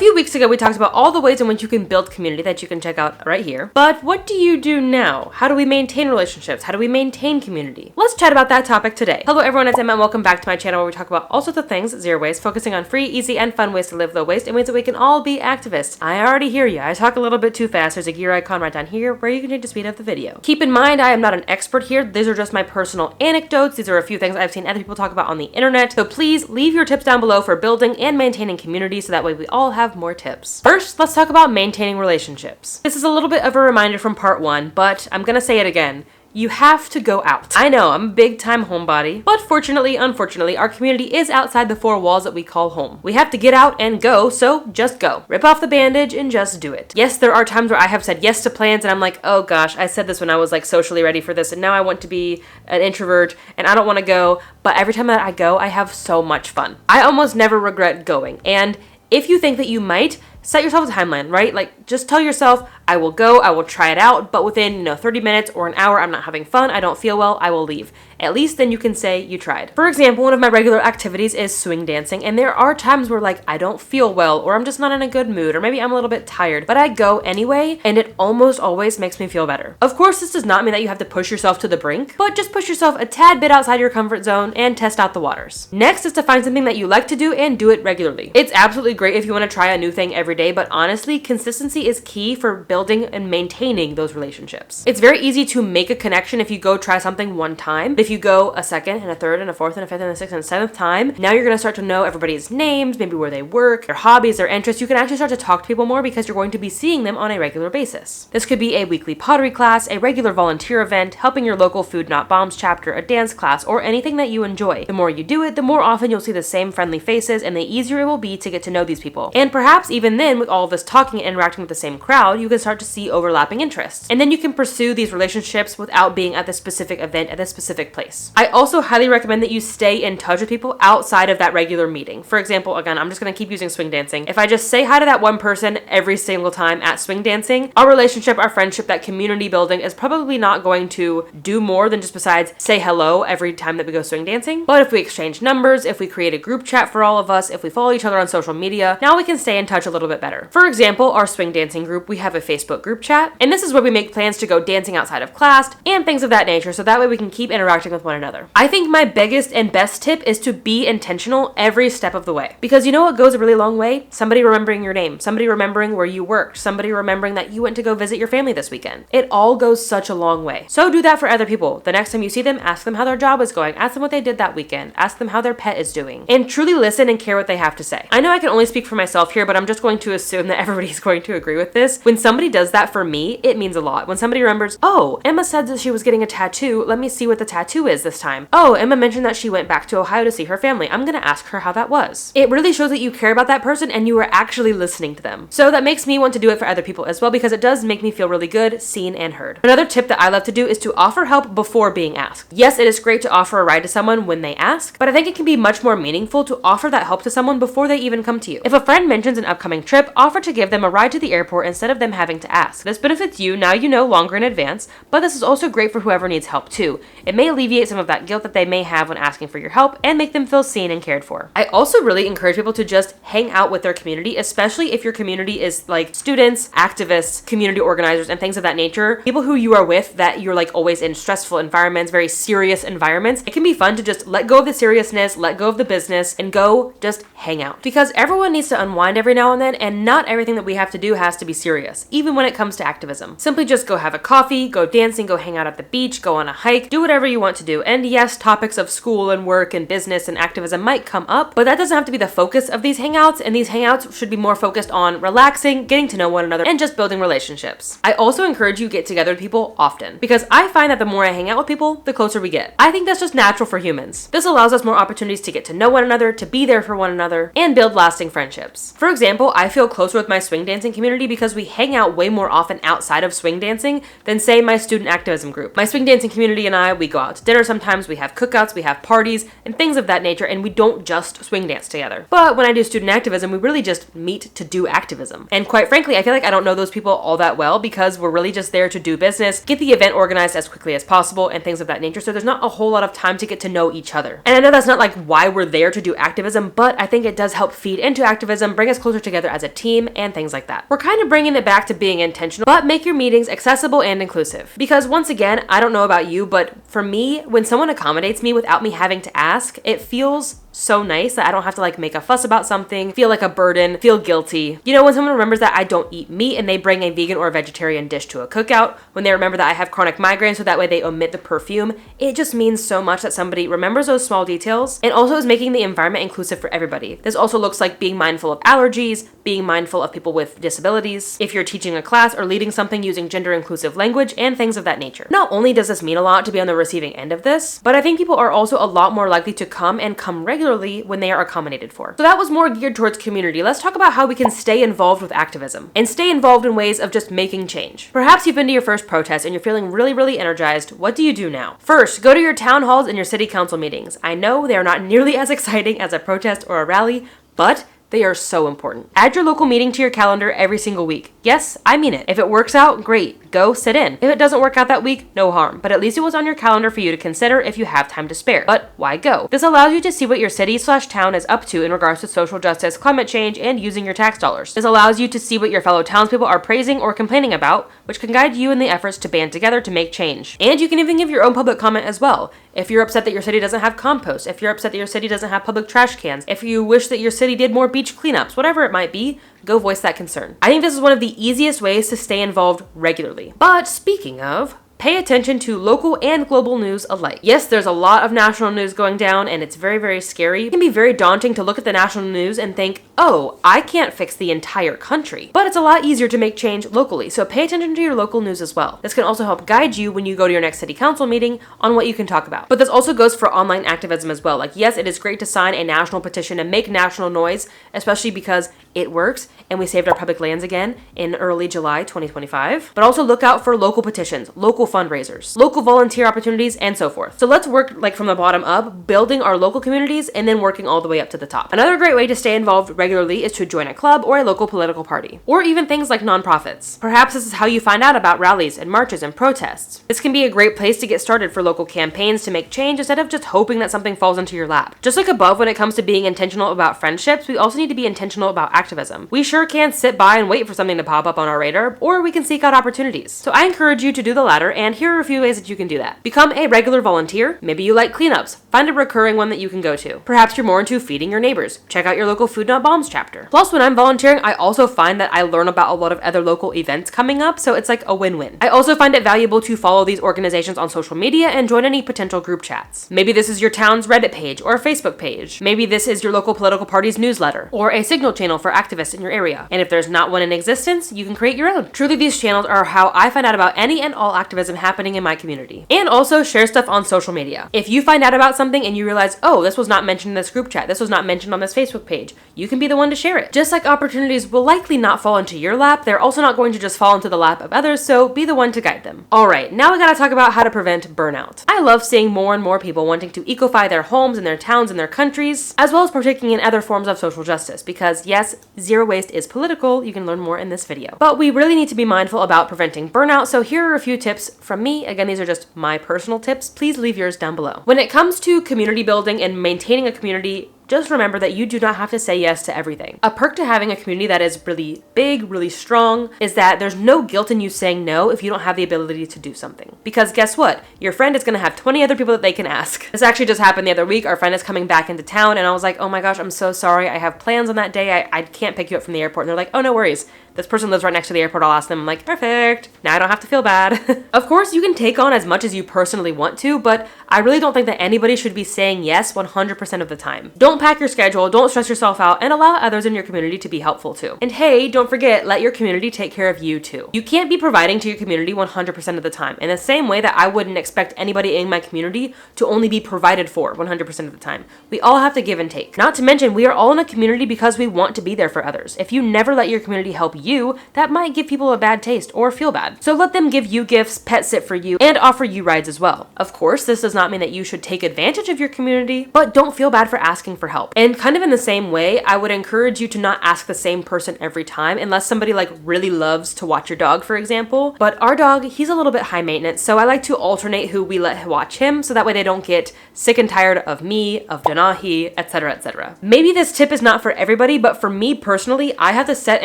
few weeks ago, we talked about all the ways in which you can build community that you can check out right here. But what do you do now? How do we maintain relationships? How do we maintain community? Let's chat about that topic today. Hello everyone, it's Emma and welcome back to my channel where we talk about all sorts of things, zero waste, focusing on free, easy, and fun ways to live low waste and ways that we can all be activists. I already hear you. I talk a little bit too fast. There's a gear icon right down here where you can change the speed of the video. Keep in mind, I am not an expert here. These are just my personal anecdotes. These are a few things I've seen other people talk about on the internet. So please leave your tips down below for building and maintaining community so that way we all have more tips. First, let's talk about maintaining relationships. This is a little bit of a reminder from part 1, but I'm gonna say it again. You have to go out. I know, I'm a big-time homebody, but fortunately, unfortunately, our community is outside the 4 walls that we call home. We have to get out and go, so just go. Rip off the bandage and just do it. Yes, there are times where I have said yes to plans and I'm like, oh gosh, I said this when I was like socially ready for this and now I want to be an introvert and I don't want to go, but every time that I go, I have so much fun. I almost never regret going, and if you think that you might, set yourself a timeline, right? Like, just tell yourself, I will go, I will try it out, but within, 30 minutes or an hour, I'm not having fun, I don't feel well, I will leave. At least then you can say you tried. For example, one of my regular activities is swing dancing, and there are times where like, I don't feel well, or I'm just not in a good mood, or maybe I'm a little bit tired, but I go anyway, and it almost always makes me feel better. Of course, this does not mean that you have to push yourself to the brink, but just push yourself a tad bit outside your comfort zone and test out the waters. Next is to find something that you like to do and do it regularly. It's absolutely great if you want to try a new thing every day, but honestly, consistency is key for building and maintaining those relationships. It's very easy to make a connection if you go try something one time. If you go a second and a third and a fourth and a fifth and a sixth and a seventh time, now you're going to start to know everybody's names, maybe where they work, their hobbies, their interests. You can actually start to talk to people more because you're going to be seeing them on a regular basis. This could be a weekly pottery class, a regular volunteer event, helping your local Food Not Bombs chapter, a dance class, or anything that you enjoy. The more you do it, the more often you'll see the same friendly faces and the easier it will be to get to know these people. And perhaps even then, with all of this talking and interacting with the same crowd, you can start to see overlapping interests. And then you can pursue these relationships without being at the specific event at this specific place. I also highly recommend that you stay in touch with people outside of that regular meeting. For example, again, I'm just going to keep using swing dancing. If I just say hi to that one person every single time at swing dancing, our relationship, our friendship, that community building is probably not going to do more than just besides say hello every time that we go swing dancing. But if we exchange numbers, if we create a group chat for all of us, if we follow each other on social media, now we can stay in touch a little bit better. For example, our swing dancing group, we have a Facebook group chat, and this is where we make plans to go dancing outside of class and things of that nature, so that way we can keep interacting with one another. I think my biggest and best tip is to be intentional every step of the way, because you know what goes a really long way? Somebody remembering your name, somebody remembering where you worked, somebody remembering that you went to go visit your family this weekend. It all goes such a long way. So do that for other people. The next time you see them, ask them how their job is going, ask them what they did that weekend, ask them how their pet is doing, and truly listen and care what they have to say. I know I can only speak for myself here, but I'm just going to assume that everybody's going to agree with this. When somebody does that for me, it means a lot. When somebody remembers, oh, Emma said that she was getting a tattoo, let me see what the tattoo is this time. Oh, Emma mentioned that she went back to Ohio to see her family. I'm gonna ask her how that was. It really shows that you care about that person and you are actually listening to them. So that makes me want to do it for other people as well, because it does make me feel really good, seen, and heard. Another tip that I love to do is to offer help before being asked. Yes, it is great to offer a ride to someone when they ask, but I think it can be much more meaningful to offer that help to someone before they even come to you. If a friend mentions an upcoming trip, offer to give them a ride to the airport instead of them having to ask. This benefits you, now you know longer in advance, but this is also great for whoever needs help too. It may alleviate some of that guilt that they may have when asking for your help and make them feel seen and cared for. I also really encourage people to just hang out with their community, especially if your community is like students, activists, community organizers, and things of that nature. People who you are with that you're like always in stressful environments, very serious environments. It can be fun to just let go of the seriousness, let go of the business, and go just hang out. Because everyone needs to unwind every now and then, and not everything that we have to do has to be serious, even when it comes to activism. Simply just go have a coffee, go dancing, go hang out at the beach, go on a hike, do whatever you want to do. And yes, topics of school and work and business and activism might come up, but that doesn't have to be the focus of these hangouts, and these hangouts should be more focused on relaxing, getting to know one another, and just building relationships. I also encourage you to get together with people often, because I find that the more I hang out with people, the closer we get. I think that's just natural for humans. This allows us more opportunities to get to know one another, to be there for one another, and build lasting friendships. For example, I feel closer with my swing dancing community because we hang out way more often outside of swing dancing than say my student activism group. My swing dancing community and I we go out to dinner sometimes, we have cookouts, we have parties, and things of that nature, and we don't just swing dance together. But when I do student activism, we really just meet to do activism. And quite frankly, I feel like I don't know those people all that well because we're really just there to do business, get the event organized as quickly as possible, and things of that nature, so there's not a whole lot of time to get to know each other. And I know that's not like why we're there to do activism, but I think it does help feed into activism, bring us closer together as a team, and things like that. We're kind of bringing it back to being intentional, but make your meetings accessible and inclusive. Because once again, I don't know about you, but for me, when someone accommodates me without me having to ask, it feels so nice that I don't have to like make a fuss about something, feel like a burden, feel guilty. You know, when someone remembers that I don't eat meat and they bring a vegan or a vegetarian dish to a cookout, when they remember that I have chronic migraines so that way they omit the perfume, it just means so much that somebody remembers those small details and also is making the environment inclusive for everybody. This also looks like being mindful of allergies, being mindful of people with disabilities, if you're teaching a class or leading something using gender inclusive language and things of that nature. Not only does this mean a lot to be on the receiving end of this, but I think people are also a lot more likely to come regularly when they are accommodated for. So that was more geared towards community. Let's talk about how we can stay involved with activism and stay involved in ways of just making change. Perhaps you've been to your first protest and you're feeling really energized. What do you do now? First, go to your town halls and your city council meetings. I know they are not nearly as exciting as a protest or a rally, but they are so important. Add your local meeting to your calendar every single week. Yes, I mean it. If it works out, great. Go sit in. If it doesn't work out that week, no harm. But at least it was on your calendar for you to consider if you have time to spare. But why go? This allows you to see what your city/town is up to in regards to social justice, climate change, and using your tax dollars. This allows you to see what your fellow townspeople are praising or complaining about, which can guide you in the efforts to band together to make change. And you can even give your own public comment as well. If you're upset that your city doesn't have compost, if you're upset that your city doesn't have public trash cans, if you wish that your city did more beach cleanups, whatever it might be, go voice that concern. I think this is one of the easiest ways to stay involved regularly. But speaking of, pay attention to local and global news alike. Yes, there's a lot of national news going down and it's very scary. It can be very daunting to look at the national news and think, oh, I can't fix the entire country. But it's a lot easier to make change locally, so pay attention to your local news as well. This can also help guide you when you go to your next city council meeting on what you can talk about. But this also goes for online activism as well. Like, yes, it is great to sign a national petition and make national noise, especially because it works and we saved our public lands again in early July 2025. But also look out for local petitions, local fundraisers, local volunteer opportunities, and so forth. So let's work like from the bottom up, building our local communities and then working all the way up to the top. Another great way to stay involved regularly is to join a club or a local political party, or even things like nonprofits. Perhaps this is how you find out about rallies and marches and protests. This can be a great place to get started for local campaigns to make change instead of just hoping that something falls into your lap. Just like above when it comes to being intentional about friendships, we also need to be intentional about activism. We sure can sit by and wait for something to pop up on our radar, or we can seek out opportunities. So I encourage you to do the latter, and here are a few ways that you can do that. Become a regular volunteer. Maybe you like cleanups. Find a recurring one that you can go to. Perhaps you're more into feeding your neighbors. Check out your local Food Not Bombs chapter. Plus, when I'm volunteering, I also find that I learn about a lot of other local events coming up, so it's like a win-win. I also find it valuable to follow these organizations on social media and join any potential group chats. Maybe this is your town's Reddit page or Facebook page. Maybe this is your local political party's newsletter or a Signal channel for activists in your area. And if there's not one in existence, you can create your own. Truly, these channels are how I find out about any and all activism happening in my community. And also share stuff on social media. If you find out about something and you realize, oh, this was not mentioned in this group chat, this was not mentioned on this Facebook page, you can be the one to share it. Just like opportunities will likely not fall into your lap, they're also not going to just fall into the lap of others, so be the one to guide them. Alright, now we gotta talk about how to prevent burnout. I love seeing more and more people wanting to ecofy their homes and their towns and their countries, as well as partaking in other forms of social justice, because yes, zero waste is political. You can learn more in this video. But we really need to be mindful about preventing burnout, so here are a few tips from me. Again, these are just my personal tips. Please leave yours down below. When it comes to community building and maintaining a community, just remember that you do not have to say yes to everything. A perk to having a community that is really big, really strong, is that there's no guilt in you saying no if you don't have the ability to do something. Because guess what? Your friend is gonna have 20 other people that they can ask. This actually just happened the other week. Our friend is coming back into town and I was like, oh my gosh, I'm so sorry. I have plans on that day. I can't pick you up from the airport. And they're like, oh, no worries. This person lives right next to the airport. I'll ask them. I'm like, perfect. Now I don't have to feel bad. Of course, you can take on as much as you personally want to, but I really don't think that anybody should be saying yes 100% of the time. Don't Don't pack your schedule, don't stress yourself out, and allow others in your community to be helpful too. And hey, don't forget, let your community take care of you too. You can't be providing to your community 100% of the time, in the same way that I wouldn't expect anybody in my community to only be provided for 100% of the time. We all have to give and take. Not to mention, we are all in a community because we want to be there for others. If you never let your community help you, that might give people a bad taste or feel bad. So let them give you gifts, pet sit for you, and offer you rides as well. Of course, this does not mean that you should take advantage of your community, but don't feel bad for asking for help. And kind of in the same way, I would encourage you to not ask the same person every time, unless somebody like really loves to watch your dog, for example. But our dog, he's a little bit high maintenance, so I like to alternate who we let watch him, so that way they don't get sick and tired of me, of Janahi, etc., etc. Maybe this tip is not for everybody, but for me personally, I have to set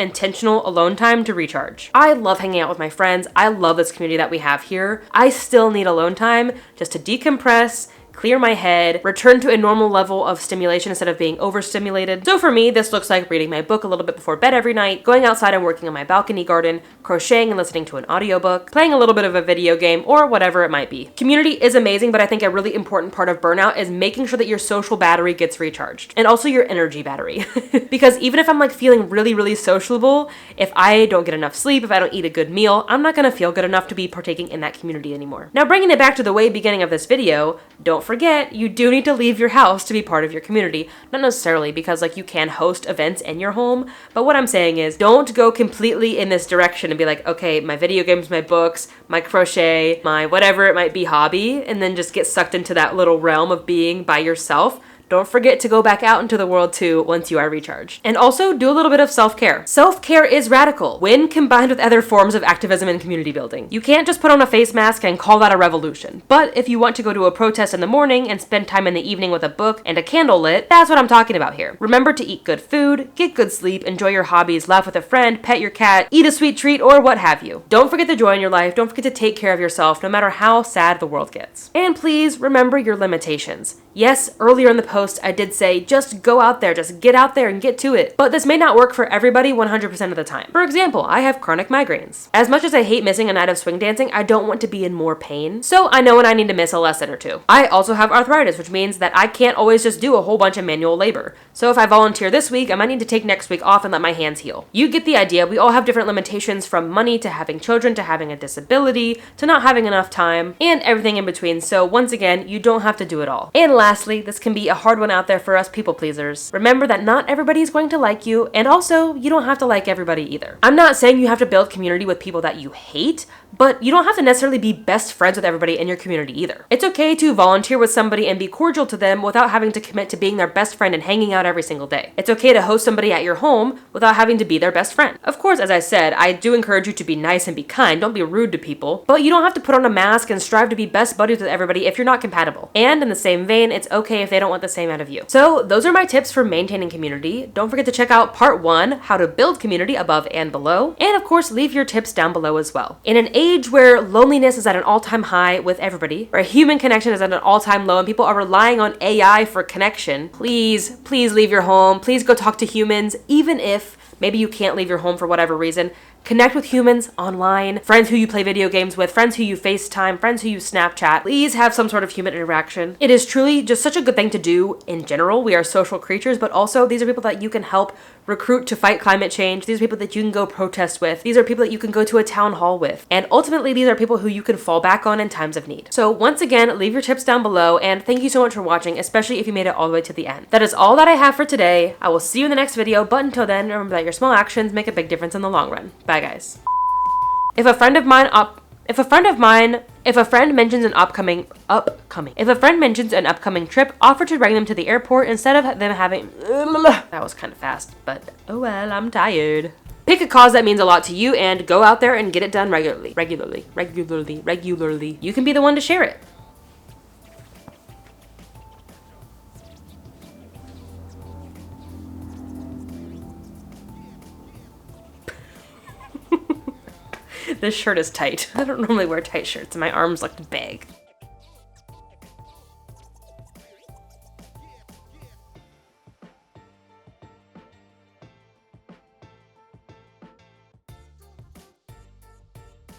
intentional alone time to recharge. I love hanging out with my friends. I love this community that we have here. I still need alone time just to decompress, clear my head, return to a normal level of stimulation instead of being overstimulated. So for me, this looks like reading my book a little bit before bed every night, going outside and working on my balcony garden, crocheting and listening to an audiobook, playing a little bit of a video game, or whatever it might be. Community is amazing, but I think a really important part of burnout is making sure that your social battery gets recharged, and also your energy battery. Because even if I'm like feeling really, really sociable, if I don't get enough sleep, if I don't eat a good meal, I'm not gonna feel good enough to be partaking in that community anymore. Now, bringing it back to the way beginning of this video, don't forget, you do need to leave your house to be part of your community. Not necessarily because like you can host events in your home, but what I'm saying is don't go completely in this direction and be like, okay, my video games, my books, my crochet, my whatever it might be hobby, and then just get sucked into that little realm of being by yourself. Don't forget to go back out into the world too once you are recharged. And also do a little bit of self-care. Self-care is radical when combined with other forms of activism and community building. You can't just put on a face mask and call that a revolution. But if you want to go to a protest in the morning and spend time in the evening with a book and a candle lit, that's what I'm talking about here. Remember to eat good food, get good sleep, enjoy your hobbies, laugh with a friend, pet your cat, eat a sweet treat, or what have you. Don't forget the joy in your life. Don't forget to take care of yourself no matter how sad the world gets. And please remember your limitations. Yes, earlier in the post, I did say, just go out there, just get out there and get to it. But this may not work for everybody 100% of the time. For example, I have chronic migraines. As much as I hate missing a night of swing dancing, I don't want to be in more pain. So I know when I need to miss a lesson or two. I also have arthritis, which means that I can't always just do a whole bunch of manual labor. So if I volunteer this week, I might need to take next week off and let my hands heal. You get the idea. We all have different limitations, from money to having children to having a disability to not having enough time and everything in between. So once again, you don't have to do it all. And lastly, this can be a hard one out there for us people pleasers. Remember that not everybody is going to like you, and also you don't have to like everybody either. I'm not saying you have to build community with people that you hate, but you don't have to necessarily be best friends with everybody in your community either. It's okay to volunteer with somebody and be cordial to them without having to commit to being their best friend and hanging out every single day. It's okay to host somebody at your home without having to be their best friend. Of course, as I said, I do encourage you to be nice and be kind. Don't be rude to people, but you don't have to put on a mask and strive to be best buddies with everybody if you're not compatible. And in the same vein, it's okay if they don't want the same out of you. So those are my tips for maintaining community. Don't forget to check out part 1, how to build community above and below. And of course, leave your tips down below as well. In an age where loneliness is at an all-time high with everybody, where human connection is at an all-time low and people are relying on AI for connection, please leave your home. Please go talk to humans, even if maybe you can't leave your home for whatever reason. Connect with humans online, friends who you play video games with, friends who you FaceTime, friends who you Snapchat. Please have some sort of human interaction. It is truly just such a good thing to do in general. We are social creatures, but also these are people that you can help recruit to fight climate change. These are people that you can go protest with. These are people that you can go to a town hall with. And ultimately, these are people who you can fall back on in times of need. So once again, leave your tips down below, and thank you so much for watching, especially if you made it all the way to the end. That is all that I have for today. I will see you in the next video, but until then, remember that your small actions make a big difference in the long run. Bye, guys. If a friend mentions an upcoming trip, offer to bring them to the airport instead of them having. That was kind of fast, but oh well, I'm tired. Pick a cause that means a lot to you and go out there and get it done regularly. You can be the one to share it. This shirt is tight. I don't normally wear tight shirts and my arms look big.